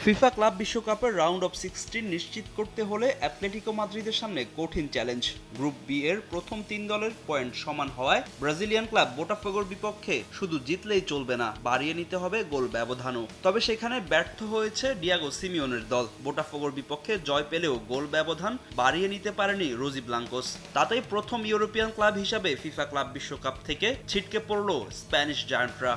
FIFA club বিশ্বকাপের round of 16 নিশ্চিত করতে হলে অ্যাটলেটিকো মাদ্রিদের সামনে কঠিন চ্যালেঞ্জ। গ্রুপ বি এর প্রথম 3 দলের পয়েন্ট সমান হওয়ায় ব্রাজিলিয়ান ক্লাব বোটাফোগোর বিপক্ষে শুধু জিতলেই চলবে না, বাড়িয়ে নিতে হবে গোল ব্যবধানও। তবে সেখানে ব্যর্থ হয়েছে ডিয়াগো সিমিওনের দল। বোটাফোগোর বিপক্ষে জয় পেলেও গোল ব্যবধান বাড়িয়ে নিতে পারেনি রোজি ব্লাঙ্কোস। তাতেই প্রথম ইউরোপিয়ান ক্লাব হিসাবে ফিফা ক্লাব বিশ্বকাপ থেকে ছিটকে পড়ল স্প্যানিশ জায়ান্টরা।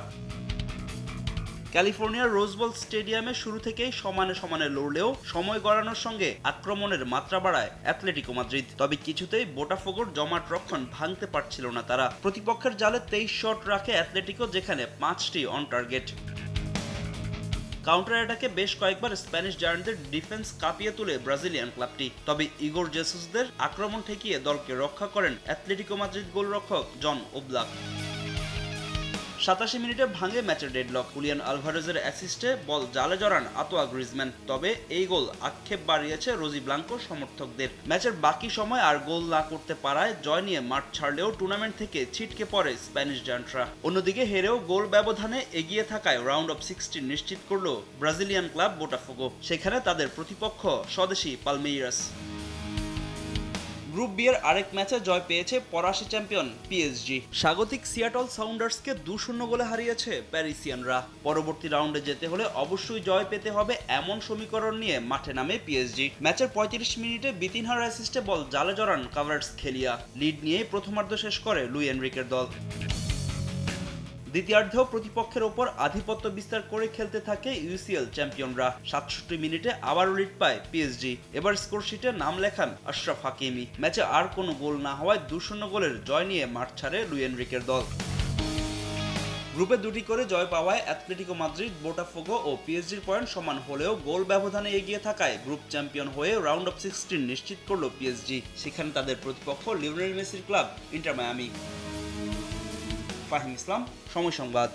ক্যালিফোর্নিয়ার রোজবল স্টেডিয়ামে শুরু থেকেই সমানে সমানে লড়লেও সময় গড়ানোর সঙ্গে আক্রমণের মাত্রা বাড়ায় অ্যাটলেটিকো মাদ্রিদ। তবে কিছুতেই বোটাফোগোর জমাট রক্ষণ ভাঙতে পারছিল না তারা। প্রতিপক্ষের জালে 23 শট রাখে অ্যাটলেটিকো, যেখানে 5টি অন টার্গেট। কাউন্টার অ্যাটাকে বেশ কয়েকবার স্প্যানিশ জায়ান্টদের ডিফেন্স কাঁপিয়ে তুলে ব্রাজিলিয়ান ক্লাবটি। তবে ইগোর জেসুসদের আক্রমণ ঠেকিয়ে দলকে রক্ষা করেন অ্যাটলেটিকো মাদ্রিদ গোলরক্ষক জন ওবলাক। 87 মিনিটে ভাঙে ম্যাচের ডেডলক। হুলিয়ান আলভারেজের অ্যাসিস্টে বল জালে জড়ান আতোয়া গ্রিজম্যান। তবে এই গোল আক্ষেপ বাড়িয়েছে রোজি ব্লাঙ্কো সমর্থকদের। ম্যাচের বাকি সময় আর গোল না করতে পারায় জয় নিয়ে মাঠ ছাড়লেও টুর্নামেন্ট থেকে ছিটকে পড়ে স্প্যানিশ জায়ান্টরা। অন্যদিকে হেরেও গোল ব্যবধানে এগিয়ে থাকায় রাউন্ড অফ 16 নিশ্চিত করল ব্রাজিলিয়ান ক্লাব বোটাফোগো। সেখানে তাদের প্রতিপক্ষ স্বদেশী পালমেইরাস। গ্রুপ বি এর আরেক ম্যাচে জয় পেয়েছে ফরাসি চ্যাম্পিয়ন পিএসজি। স্বাগতিক সিয়াটল সাউন্ডার্সকে 2-0 গোলে হারিয়েছে প্যারিসিয়ানরা। পরবর্তী রাউন্ডে যেতে হলে অবশ্যই জয় পেতে হবে, এমন সমীকরণ নিয়ে মাঠে নামে পিএসজি। ম্যাচের 35 মিনিটে বিতিনহার অ্যাসিস্টে বল জালে জড়ান কাভার্টসখেলিয়া। লিড নিয়ে প্রথমার্ধ শেষ করে লুই এনরিকের দল। দ্বিতীয়ার্ধেও প্রতিপক্ষের ওপর আধিপত্য বিস্তার করে খেলতে থাকে ইউসিএল চ্যাম্পিয়নরা। 67 মিনিটে আবারও লিড পায় পিএসজি। এবার স্কোরশিটে নাম লেখান আশরাফ হাকিমি। ম্যাচে আর কোনো গোল না হওয়ায় 2-0 গোলের জয় নিয়ে মাঠ ছাড়ে লুই এনরিকের দল। গ্রুপে 2টি করে জয় পাওয়ায় অ্যাটলেটিকো মাদ্রিদ, বোটাফোগো ও পিএসজির পয়েন্ট সমান হলেও গোল ব্যবধানে এগিয়ে থাকায় গ্রুপ চ্যাম্পিয়ন হয়ে রাউন্ড অফ 16 নিশ্চিত করল পিএসজি। সেখানে তাদের প্রতিপক্ষ লিওনেল মেসির ক্লাব ইন্টার মায়ামি। ফাহিম ইসলাম, সময় সংবাদ।